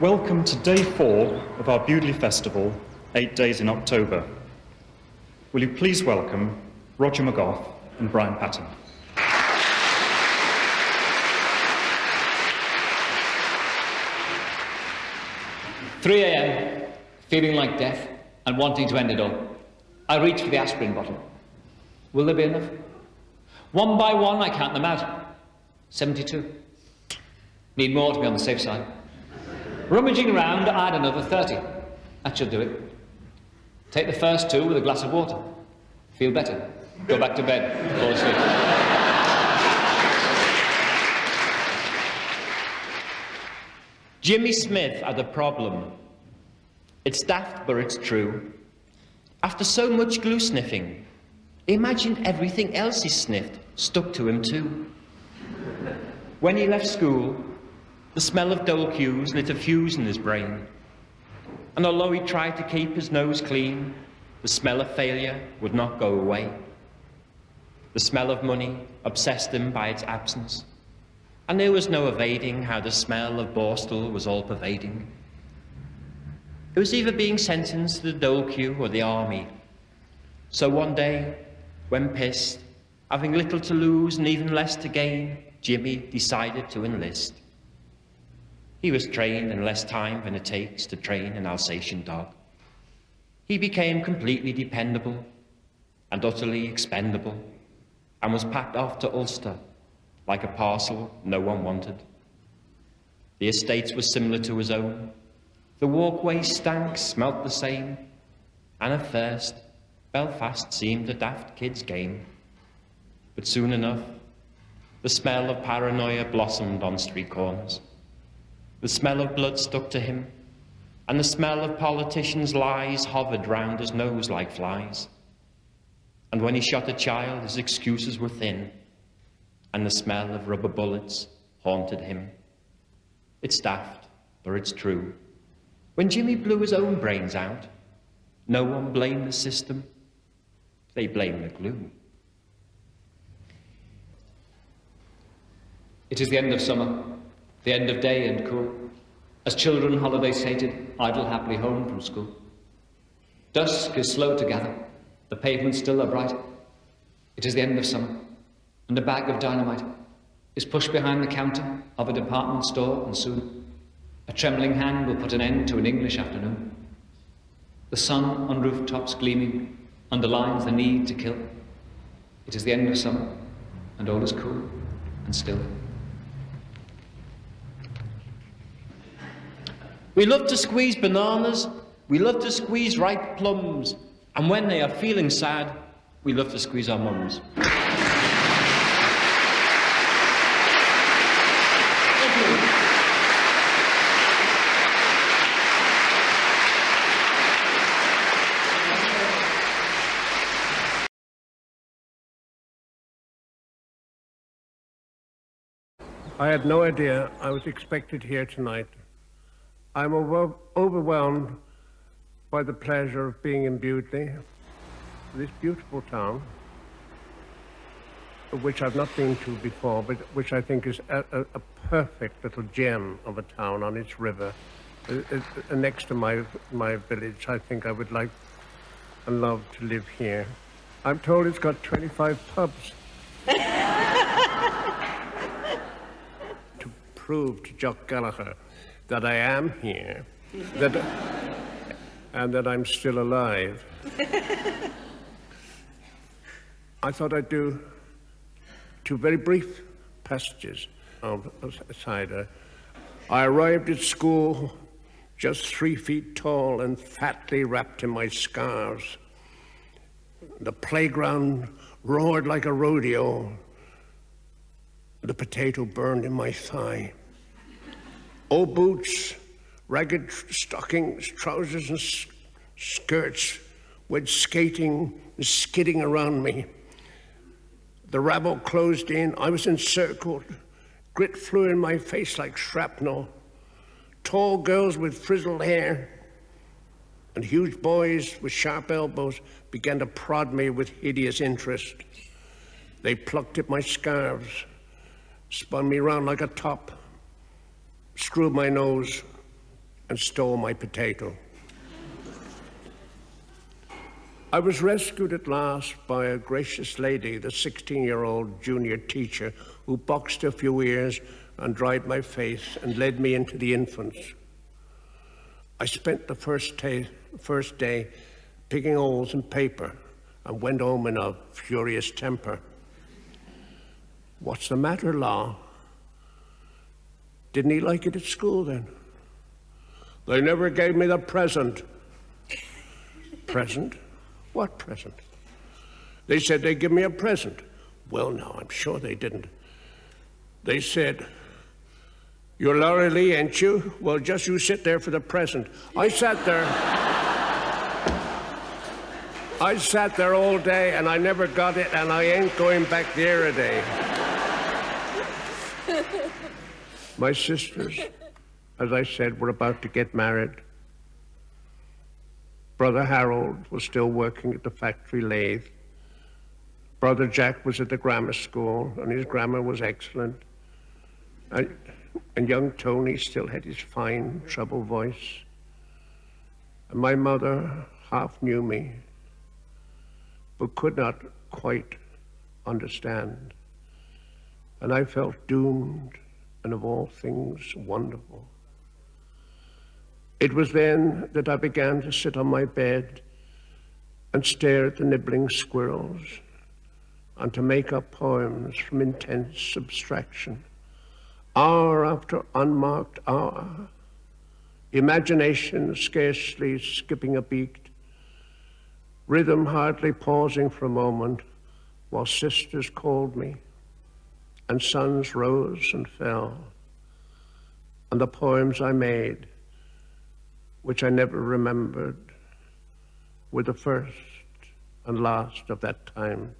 Welcome to day 4 of our Bewdley Festival, 8 days in October. Will you please welcome Roger McGough and Brian Patten. 3 a.m, feeling like death and wanting to end it all. I reach for the aspirin bottle. Will there be enough? One by one, I count them out. 72. Need more to be on the safe side. Rummaging around, add another 30. That should do it. Take the first 2 with a glass of water. Feel better. Go back to bed. Fall asleep. Jimmy Smith had a problem. It's daft, but it's true. After so much glue sniffing, imagine everything else he sniffed stuck to him too. When he left school, the smell of dole cues lit a fuse in his brain. And although he tried to keep his nose clean, the smell of failure would not go away. The smell of money obsessed him by its absence. And there was no evading how the smell of Borstal was all-pervading. It was either being sentenced to the dole queue or the army. So one day, when pissed, having little to lose and even less to gain, Jimmy decided to enlist. He was trained in less time than it takes to train an Alsatian dog. He became completely dependable and utterly expendable, and was packed off to Ulster like a parcel no one wanted. The estates were similar to his own. The walkway stank, smelt the same, and at first, Belfast seemed a daft kid's game. But soon enough, the smell of paranoia blossomed on street corners. The smell of blood stuck to him, and the smell of politicians' lies hovered round his nose like flies. And when he shot a child, his excuses were thin, and the smell of rubber bullets haunted him. It's daft, but it's true. When Jimmy blew his own brains out, no one blamed the system. They blamed the glue. It is the end of summer, the end of day and cool. As children holiday-sated, idle happily home from school. Dusk is slow to gather, the pavements still are bright. It is the end of summer, and a bag of dynamite is pushed behind the counter of a department store, and soon a trembling hand will put an end to an English afternoon. The sun on rooftops gleaming underlines the need to kill. It is the end of summer, and all is cool and still. We love to squeeze bananas, we love to squeeze ripe plums, and when they are feeling sad, we love to squeeze our mums. I had no idea I was expected here tonight. I'm overwhelmed by the pleasure of being in Bewdley, this beautiful town, which I've not been to before, but which I think is a perfect little gem of a town on its river. Next to my village, I think I would like and love to live here. I'm told it's got 25 pubs. To prove to Jock Gallagher that I am here, and that I'm still alive. I thought I'd do 2 very brief passages of Cider. I arrived at school just 3 feet tall and fatly wrapped in my scarves. The playground roared like a rodeo. The potato burned in my thigh. Old boots, ragged stockings, trousers and skirts went skating and skidding around me. The rabble closed in, I was encircled. Grit flew in my face like shrapnel. Tall girls with frizzled hair and huge boys with sharp elbows began to prod me with hideous interest. They plucked at my scarves, spun me round like a top, screwed my nose, and stole my potato. I was rescued at last by a gracious lady, the 16-year-old junior teacher, who boxed a few ears and dried my face and led me into the infants. I spent the first day picking holes in paper and went home in a furious temper. What's the matter, Law? Didn't he like it at school then? They never gave me the present. Present? What present? They said they'd give me a present. Well, no, I'm sure they didn't. They said, "You're Laurie Lee, ain't you? Well, just you sit there for the present." I sat there all day, and I never got it, and I ain't going back there a day. My sisters, as I said, were about to get married. Brother Harold was still working at the factory lathe. Brother Jack was at the grammar school, and his grammar was excellent. And young Tony still had his fine treble voice. And my mother half knew me, but could not quite understand. And I felt doomed, and of all things, wonderful. It was then that I began to sit on my bed and stare at the nibbling squirrels, and to make up poems from intense abstraction. Hour after unmarked hour, imagination scarcely skipping a beat, rhythm hardly pausing for a moment, while sisters called me, and suns rose and fell, and the poems I made, which I never remembered, were the first and last of that time.